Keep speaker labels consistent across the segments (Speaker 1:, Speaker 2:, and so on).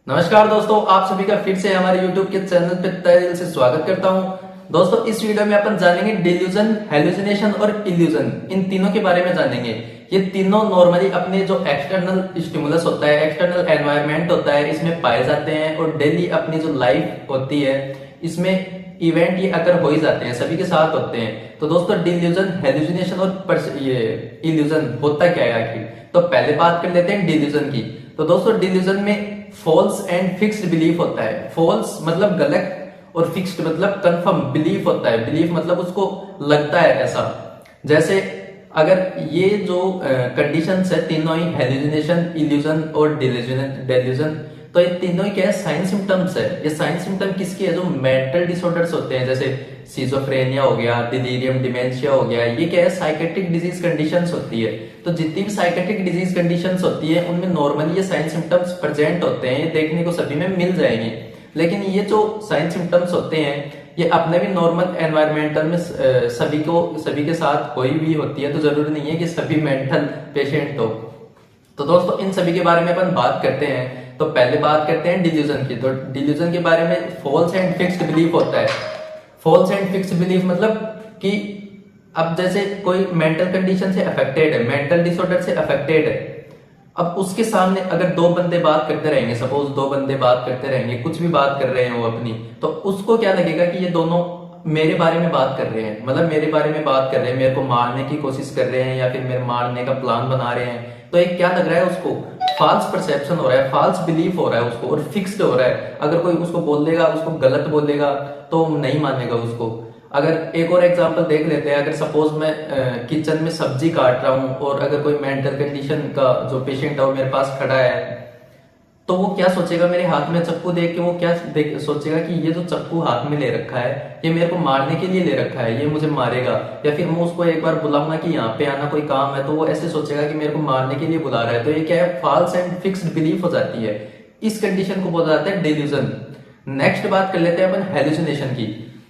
Speaker 1: नमस्कार दोस्तों, आप सभी का फिर से हमारे YouTube के चैनल पे तहे दिल से स्वागत करता हूं। दोस्तों, इस वीडियो में अपन जानेंगे डिल्यूजन, हेलुसिनेशन और इल्यूजन, इन तीनों के बारे में जानेंगे। ये तीनों नॉर्मली अपने जो एक्सटर्नल स्टिमुलस होता है, एक्सटर्नल एनवायरनमेंट होता है, इसमें पाए जाते हैं और डेली अपनी जो लाइफ होती है इसमें इवेंट ये अगर हो ही जाते हैं, सभी के साथ होते हैं। तो दोस्तों, डिल्यूजन, हेलुसिनेशन और ये इल्यूजन होता क्या है आखिर? तो पहले बात कर लेते हैं डिल्यूजन की। तो दोस्तों, डिल्यूजन में फॉल्स एंड फिक्स्ड बिलीफ होता है। फॉल्स मतलब गलत और फिक्स्ड मतलब कंफर्म बिलीफ होता है। बिलीफ मतलब उसको लगता है ऐसा। जैसे अगर ये जो कंडीशंस है तीनों ही, हेलुसिनेशन, इल्यूजन और डेल्यूजन, तो ये तीनों ही क्या है? साइन सिम्टम्स है। ये साइन सिम्टम किसकी है? जो मेंटल डिसऑर्डर्स होते हैं, जैसे सिजोफ्रेनिया हो गया, डिलीरियम, डिमेंशिया हो गया, ये क्या है? साइकेट्रिक डिजीज कंडीशंस होती है। तो जितनी भी साइकेट्रिक डिजीज कंडीशंस होती है उनमें नॉर्मली ये साइन सिम्टम्स प्रेजेंट होते हैं, ये देखने को सभी में मिल जाएंगे। लेकिन ये जो साइन सिम्टम्स होते हैं ये अपने भी नॉर्मल एनवायरमेंटल में सभी के साथ कोई भी होती है, तो जरूरी नहीं है कि सभी मेंटल पेशेंट हो। तो दोस्तों, इन सभी के बारे में अपन बात करते हैं। तो पहले बात करते हैं डिल्यूजन की। तो डिल्यूजन के बारे में फॉल्स एंड फिक्स्ड बिलीफ होता है। फॉल्स एंड फिक्स्ड बिलीफ मतलब कि अब जैसे कोई मेंटल कंडीशन से अफेक्टेड है, मेंटल डिसऑर्डर से अफेक्टेड है, अब उसके सामने अगर दो बंदे बात करते रहेंगे, सपोज दो बंदे बात करते रहेंगे, कुछ भी बात कर रहे हैं वो अपनी, तो उसको क्या लगेगा कि ये दोनों मेरे बारे में बात कर रहे हैं, मतलब मेरे बारे में बात कर रहे हैं, मेरे को मारने की कोशिश कर रहे हैं या फिर मेरे मारने का प्लान बना रहे हैं। तो एक क्या लग रहा है उसको? फॉल्स परसेप्शन हो रहा है, फॉल्स बिलीफ हो रहा है उसको, और फिक्स्ड हो रहा है। अगर कोई उसको बोल देगा, उसको गलत बोलेगा तो नहीं मानेगा उसको। अगर एक और एग्जांपल देख लेते हैं, अगर सपोज मैं किचन में सब्जी काट रहा हूं और अगर कोई मेंटल कंडीशन का जो पेशेंट है वो मेरे पास खड़ा है, तो वो क्या सोचेगा? मेरे हाथ में चक्कू देख के वो क्या सोचेगा कि ये जो चक्कू हाथ में ले रखा है ये मेरे को मारने के लिए ले रखा है, ये मुझे मारेगा। या फिर मैं उसको एक बार बुलाऊंगा कि यहाँ पे आना, कोई काम है, तो वो ऐसे सोचेगा कि मेरे को मारने के लिए बुला रहा है। तो ये क्या है? फॉल्स एंड फिक्स्ड बिलीफ हो जाती है। इस कंडीशन को बोला जाता है डिल्यूजन। नेक्स्ट बात कर लेते हैं अपन हेलुसिनेशन की।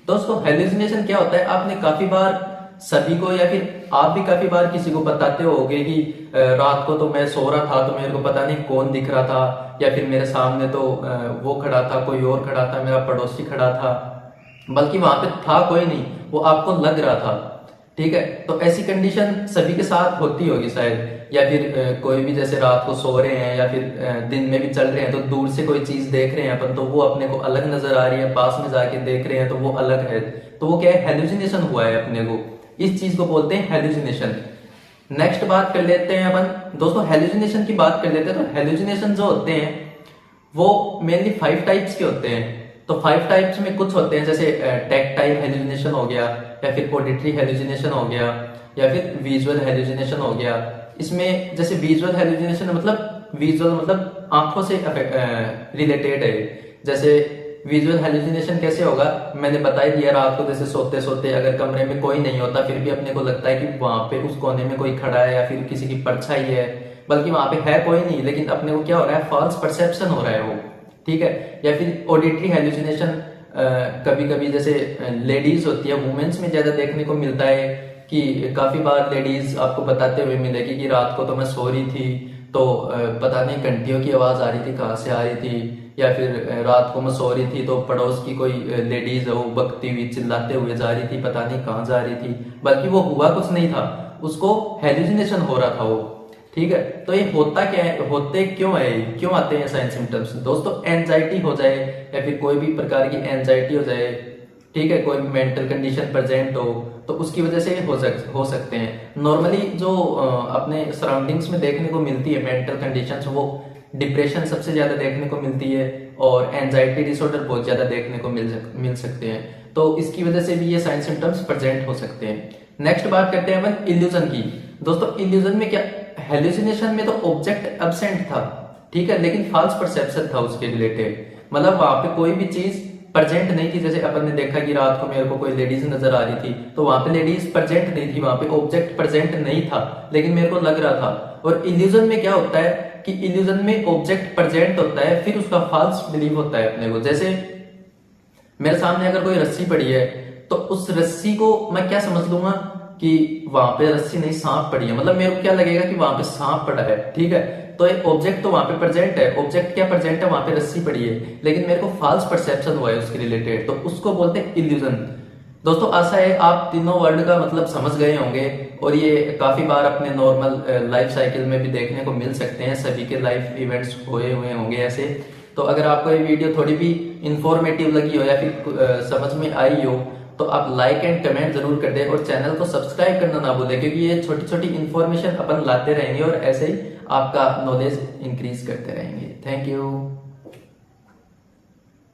Speaker 1: दोस्तों, हेलुसिनेशन क्या होता है? आपने काफी बार सभी को, या फिर आप भी काफी बार किसी को बताते होगे कि रात को तो मैं सो रहा था तो मेरे को पता नहीं कौन दिख रहा था, या फिर मेरे सामने तो वो खड़ा था, कोई और खड़ा था, मेरा पड़ोसी खड़ा था, बल्कि वहां पे था कोई नहीं, वो आपको लग रहा था। ठीक है, तो ऐसी कंडीशन सभी के साथ होती होगी शायद। या फिर कोई भी जैसे रात को सो रहे हैं या फिर दिन में भी चल रहे हैं, तो दूर से कोई चीज देख रहे हैं अपन, तो वो अपने को अलग नजर आ रही है, पास में जाके देख रहे हैं तो वो अलग है। तो वो क्या है? हेलुसिनेशन हुआ है अपने को। इस चीज को बोलते हैं हेलुसिनेशन। नेक्स्ट बात कर लेते हैं अपन। दोस्तों, हेलुसिनेशन की बात कर लेते हैं। तो हेलुसिनेशन जो होते हैं वो मेनली 5 टाइप्स के होते हैं। तो 5 टाइप्स में कुछ होते हैं, जैसे टैक्टाइल हेलुसिनेशन हो गया, या फिर ऑडिटरी हेलुसिनेशन हो गया, या फिर विजुअल हेलुसिनेशन हो गया। इसमें जैसे विजुअल हेलुसिनेशन मतलब, विजुअल मतलब आंखों से रिलेटेड है। जैसे विजुअल हेलुसिनेशन कैसे होगा, मैंने बता ही दिया। रात को जैसे सोते सोते अगर कमरे में कोई नहीं होता फिर भी अपने को लगता है कि वहां पे उस कोने में कोई खड़ा है या फिर किसी की परछाई है, बल्कि वहां पे है कोई नहीं, लेकिन अपने को क्या हो रहा है? फॉल्स परसेप्शन हो रहा है वो। ठीक है। या फिर ऑडिटरी हेलुसिनेशन, कभी कभी जैसे लेडीज होती है, वुमेन्स में ज्यादा देखने को मिलता है कि काफी बार लेडीज आपको बताते हुए मिलेगी कि रात को तो मैं सो रही थी, तो पता नहीं घंटियों की आवाज आ रही थी, कहाँ से आ रही थी, या फिर रात को मैं सो रही थी तो पड़ोस की कोई लेडीज है वो बकती हुई चिल्लाते हुए जा रही थी, पता नहीं कहाँ जा रही थी, बल्कि वो हुआ कुछ नहीं था, उसको हेलुसिनेशन हो रहा था वो। ठीक है। तो ये होता क्या है, होते क्यों है, क्यों आते हैं साइन सिम्टम्स? दोस्तों, एंजाइटी हो जाए या फिर कोई भी प्रकार की एंजाइटी हो जाए, ठीक है, कोई मेंटल कंडीशन प्रेजेंट हो, तो उसकी वजह से हो सकते हैं। नॉर्मली जो अपने सराउंडिंग्स में देखने को मिलती है मेंटल कंडीशंस, वो डिप्रेशन सबसे ज्यादा देखने को मिलती है और एंजाइटी डिसऑर्डर बहुत ज्यादा देखने को मिल सकते हैं। तो इसकी वजह से भी ये साइन सिम्टम्स प्रेजेंट हो सकते हैं। नेक्स्ट बात करते हैं अपन इल्यूजन की। दोस्तों, इल्यूजन में क्या, हेलुसिनेशन में तो ऑब्जेक्ट एब्सेंट था, ठीक है, लेकिन फॉल्स परसेप्शन था उसके रिलेटेड, मतलब वहां पे कोई भी चीज प्रेजेंट नहीं थी। जैसे अपन ने देखा कि रात को मेरे को कोई लेडीज नजर आ रही थी, तो वहां पे लेडीज प्रेजेंट नहीं थी, वहां पे ऑब्जेक्ट प्रेजेंट नहीं था, लेकिन मेरे को लग रहा था। और इल्यूजन में क्या होता है कि इल्यूजन में ऑब्जेक्ट प्रेजेंट होता है, फिर उसका फॉल्स बिलीव होता है अपने को। जैसे मेरे सामने अगर कोई रस्सी पड़ी है, तो उस रस्सी को मैं क्या समझ लूंगा कि वहां पे रस्सी नहीं, सांप पड़ी है, मतलब मेरे को क्या लगेगा कि वहां पे सांप पड़ा है। ठीक है, तो एक ऑब्जेक्ट तो वहां पे प्रेजेंट है, ऑब्जेक्ट क्या प्रेजेंट है, वहां पे रस्सी पड़ी है, लेकिन मेरे को फॉल्स परसेप्शन हुआ है उसके रिलेटेड, तो उसको बोलते हैं इल्यूजन। दोस्तों आशा है आप तीनों वर्ड का मतलब समझ गए होंगे, और ये काफी बार अपने नॉर्मल लाइफ साइकिल में भी देखने को मिल सकते हैं, सभी के लाइफ इवेंट्स हुए हुए होंगे ऐसे। तो अगर आपको ये वीडियो थोड़ी भी इंफॉर्मेटिव लगी हो या फिर समझ में आई हो, तो आप लाइक एंड कमेंट जरूर कर दें, और चैनल को सब्सक्राइब करना ना भूलें, क्योंकि ये छोटी छोटी इन्फॉर्मेशन अपन लाते रहेंगे और ऐसे ही आपका नॉलेज इंक्रीज करते रहेंगे। Thank you.